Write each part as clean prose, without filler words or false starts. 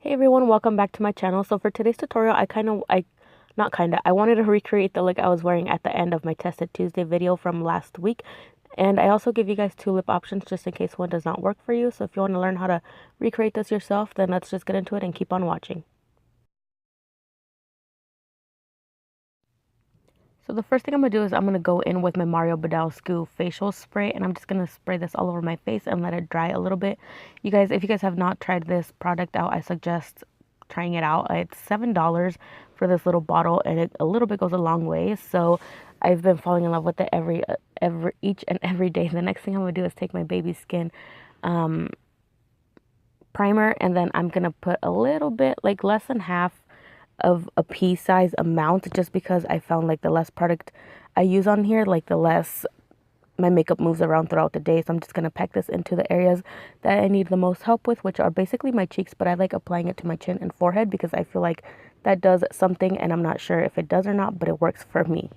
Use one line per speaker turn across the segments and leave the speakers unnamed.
Hey everyone, welcome back to my channel. So for today's tutorial, I wanted to recreate the look I was wearing at the end of my Tested Tuesday video from last week. And I also give you guys two lip options just in case one does not work for you. So if you want to learn how to recreate this yourself, then let's just get into it and keep on watching. So the first thing I'm going to do is I'm going to go in with my Mario Badescu facial spray, and I'm just going to spray this all over my face and let it dry a little bit. You guys, if you guys have not tried this product out, I suggest trying it out. It's $7 for this little bottle, and a little bit goes a long way. So I've been falling in love with it each and every day. The next thing I'm going to do is take my baby skin primer, and then I'm going to put a little bit, like less than half of a pea size amount, just because I found like the less product I use on here, like the less my makeup moves around throughout the day. So I'm just going to pack this into the areas that I need the most help with, which are basically my cheeks, but I like applying it to my chin and forehead because I feel like that does something, and I'm not sure if it does or not, but it works for me.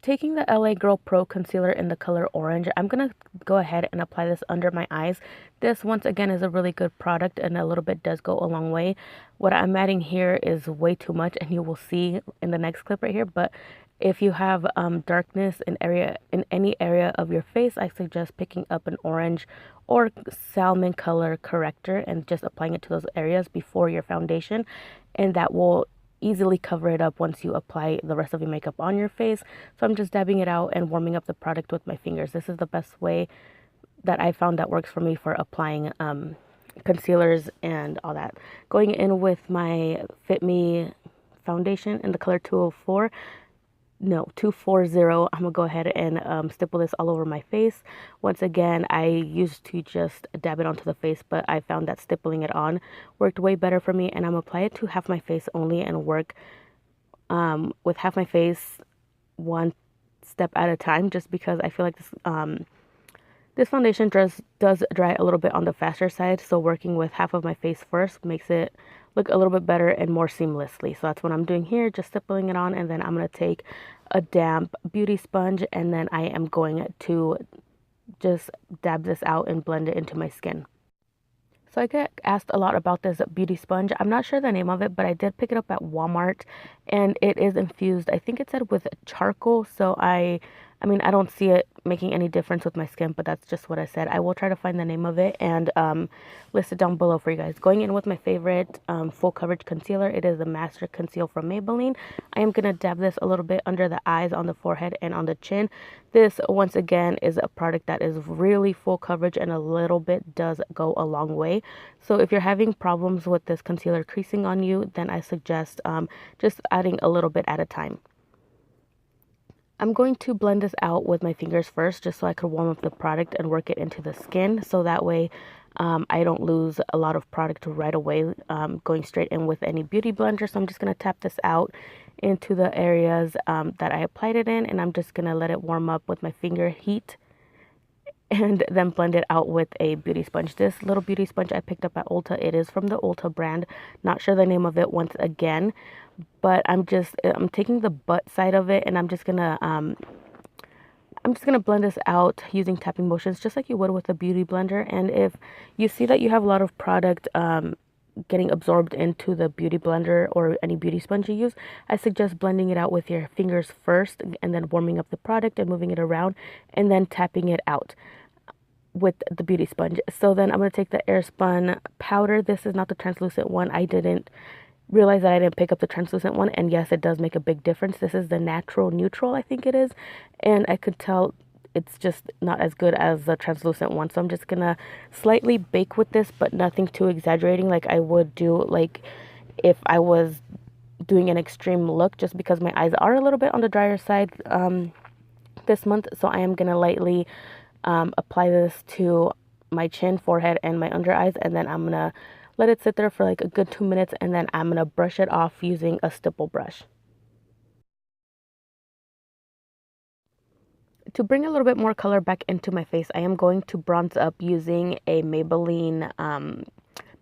Taking the LA Girl Pro Concealer in the color Orange, I'm going to go ahead and apply this under my eyes. This, once again, is a really good product, and a little bit does go a long way. What I'm adding here is way too much, and you will see in the next clip right here. But if you have darkness in any area of your face, I suggest picking up an orange or salmon color corrector and just applying it to those areas before your foundation, and that will easily cover it up once you apply the rest of your makeup on your face. So I'm just dabbing it out and warming up the product with my fingers. This is the best way that I found that works for me for applying concealers and all that. Going in with my Fit Me foundation in the color 240. I'm gonna go ahead and stipple this all over my face. Once again, I used to just dab it onto the face, but I found that stippling it on worked way better for me, and I'm gonna apply it to half my face only and work with half my face one step at a time, just because I feel like this foundation does dry a little bit on the faster side, so working with half of my face first makes it look a little bit better and more seamlessly. So that's what I'm doing here, just stippling it on, and then I'm going to take a damp beauty sponge, and then I am going to just dab this out and blend it into my skin. So I get asked a lot about this beauty sponge. I'm not sure the name of it, but I did pick it up at Walmart, and it is infused, I think it said with charcoal. So I mean, I don't see it making any difference with my skin, but that's just what I said. I will try to find the name of it and list it down below for you guys. Going in with my favorite full coverage concealer, it is the Master Conceal from Maybelline. I am going to dab this a little bit under the eyes, on the forehead, and on the chin. This, once again, is a product that is really full coverage, and a little bit does go a long way. So if you're having problems with this concealer creasing on you, then I suggest just adding a little bit at a time. I'm going to blend this out with my fingers first, just so I could warm up the product and work it into the skin, so that way I don't lose a lot of product right away going straight in with any beauty blender. So I'm just going to tap this out into the areas that I applied it in, and I'm just going to let it warm up with my finger heat, and then blend it out with a beauty sponge. This little beauty sponge I picked up at Ulta. It is from the Ulta brand. Not sure the name of it once again, but I'm taking the butt side of it, and I'm just gonna blend this out using tapping motions, just like you would with a beauty blender. And if you see that you have a lot of product getting absorbed into the beauty blender or any beauty sponge you use, I suggest blending it out with your fingers first, and then warming up the product and moving it around, and then tapping it out with the beauty sponge. So then I'm going to take the Airspun powder. This is not the translucent one. I didn't realize that I didn't pick up the translucent one, and yes, it does make a big difference. This is the natural neutral, I think it is, and I could tell it's just not as good as the translucent one. So I'm just gonna slightly bake with this, but nothing too exaggerating like I would do like if I was doing an extreme look, just because my eyes are a little bit on the drier side this month. So I am gonna lightly apply this to my chin, forehead, and my under eyes, and then I'm gonna let it sit there for like a good 2 minutes, and then I'm gonna brush it off using a stipple brush. To bring a little bit more color back into my face, I am going to bronze up using a Maybelline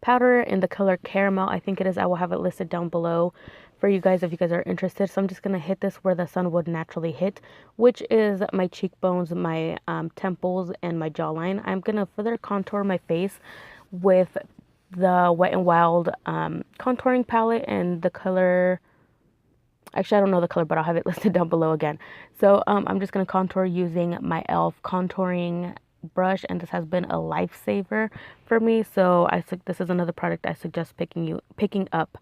powder in the color Caramel, I think it is. I will have it listed down below for you guys if you guys are interested. So I'm just going to hit this where the sun would naturally hit, which is my cheekbones, my temples, and my jawline. I'm going to further contour my face with the Wet n Wild contouring palette and the color, actually I don't know the color, but I'll have it listed down below again. So I'm just going to contour using my e.l.f. contouring brush, and this has been a lifesaver for me. So this is another product I suggest picking up.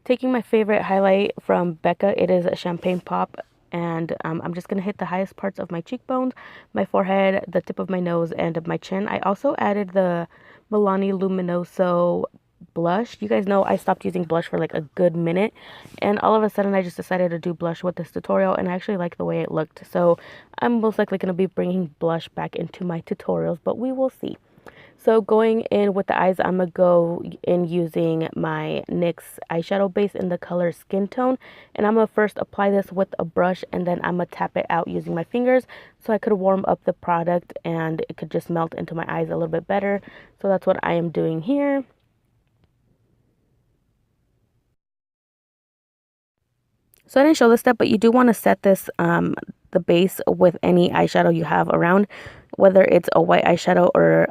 Taking my favorite highlight from Becca, it is a Champagne Pop, and I'm just going to hit the highest parts of my cheekbones, my forehead, the tip of my nose, and my chin. I also added the Milani Luminoso blush. You guys know I stopped using blush for like a good minute, and all of a sudden I just decided to do blush with this tutorial, and I actually like the way it looked. So I'm most likely going to be bringing blush back into my tutorials, but we will see. So going in with the eyes, I'm going to go in using my NYX eyeshadow base in the color Skin Tone. And I'm going to first apply this with a brush, and then I'm going to tap it out using my fingers so I could warm up the product and it could just melt into my eyes a little bit better. So that's what I am doing here. So I didn't show this step, but you do want to set this, the base with any eyeshadow you have around, whether it's a white eyeshadow or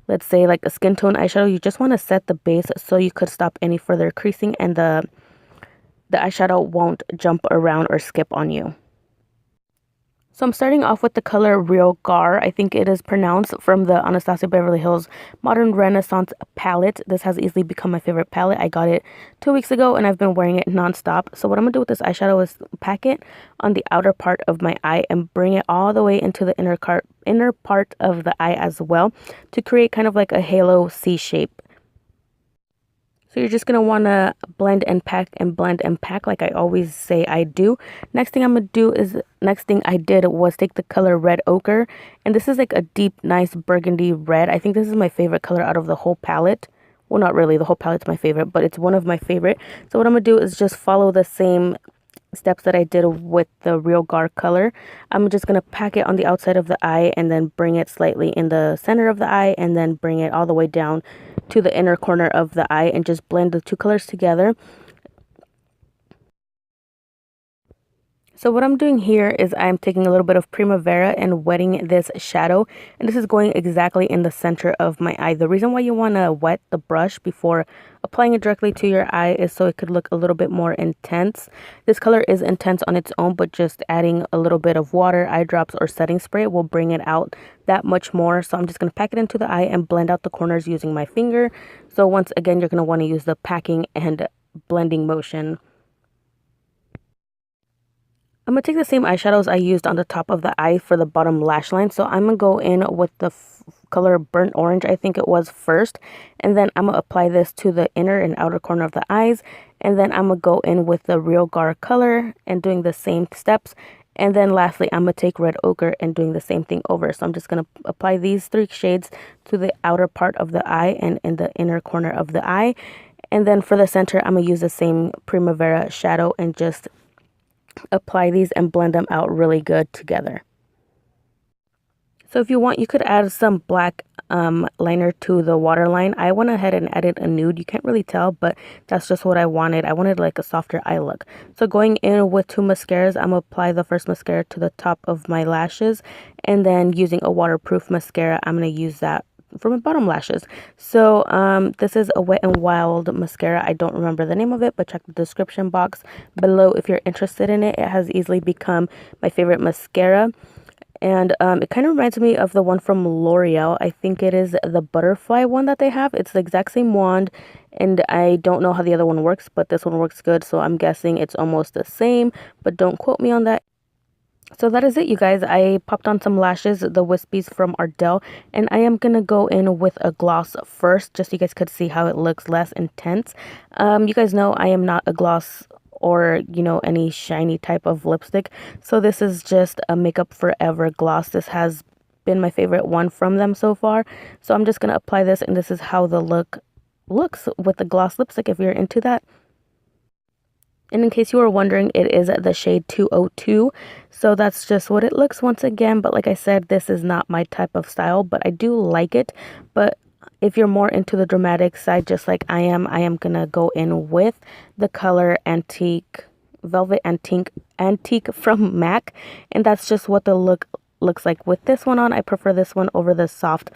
let's say like a skin tone eyeshadow. You just want to set the base so you could stop any further creasing and the eyeshadow won't jump around or skip on you. So I'm starting off with the color Realgar, I think it is pronounced, from the Anastasia Beverly Hills Modern Renaissance palette. This has easily become my favorite palette. I got it 2 weeks ago and I've been wearing it nonstop. So what I'm going to do with this eyeshadow is pack it on the outer part of my eye and bring it all the way into the inner part of the eye as well to create kind of like a halo C shape. So you're just going to want to blend and pack and blend and pack like I always say I do. Next thing I did was take the color Red Ochre. And this is like a deep, nice burgundy red. I think this is my favorite color out of the whole palette. Well, not really. The whole palette's my favorite, but it's one of my favorite. So what I'm going to do is just follow the same steps that I did with the Realgar color. I'm just going to pack it on the outside of the eye and then bring it slightly in the center of the eye and then bring it all the way down to the inner corner of the eye and just blend the two colors together. So what I'm doing here is I'm taking a little bit of Primavera and wetting this shadow, and this is going exactly in the center of my eye. The reason why you want to wet the brush before applying it directly to your eye is so it could look a little bit more intense. This color is intense on its own, but just adding a little bit of water, eye drops, or setting spray will bring it out that much more. So I'm just going to pack it into the eye and blend out the corners using my finger. So once again, you're going to want to use the packing and blending motion. I'm going to take the same eyeshadows I used on the top of the eye for the bottom lash line. So I'm going to go in with the color Burnt Orange, I think it was, first. And then I'm going to apply this to the inner and outer corner of the eyes. And then I'm going to go in with the Realgar color and doing the same steps. And then lastly, I'm going to take Red Ochre and doing the same thing over. So I'm just going to apply these 3 shades to the outer part of the eye and in the inner corner of the eye. And then for the center, I'm going to use the same Primavera shadow and just apply these and blend them out really good together. So if you want, you could add some black liner to the waterline. I went ahead and added a nude. You can't really tell, but that's just what I wanted. I wanted like a softer eye look. So going in with 2 mascaras, I'm going to apply the first mascara to the top of my lashes. And then using a waterproof mascara, I'm going to use that for my bottom lashes. So this is a Wet n Wild mascara. I don't remember the name of it, but check the description box below if you're interested in it. It has easily become my favorite mascara. And it kind of reminds me of the one from L'Oreal. I think it is the butterfly one that they have. It's the exact same wand, and I don't know how the other one works, but this one works good. So I'm guessing it's almost the same, but don't quote me on that. So that is it, you guys. I popped on some lashes, the wispies from Ardell, and I am going to go in with a gloss first, just so you guys could see how it looks less intense. You guys know I am not a gloss or, you know, any shiny type of lipstick. So this is just a Makeup Forever gloss. This has been my favorite one from them so far. So I'm just going to apply this, and this is how the look looks with the gloss lipstick if you're into that. And in case you were wondering, it is the shade 202. So that's just what it looks once again. But like I said, this is not my type of style, but I do like it. But if you're more into the dramatic side, just like I am going to go in with the color Velvet Antique from MAC. And that's just what the look looks like with this one on. I prefer this one over the soft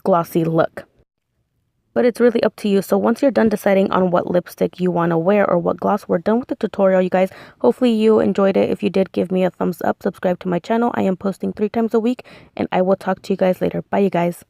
glossy look. but it's really up to you. So once you're done deciding on what lipstick you want to wear or what gloss, we're done with the tutorial, you guys. Hopefully you enjoyed it. If you did, give me a thumbs up, subscribe to my channel. I am posting 3 times a week, and I will talk to you guys later. Bye, you guys.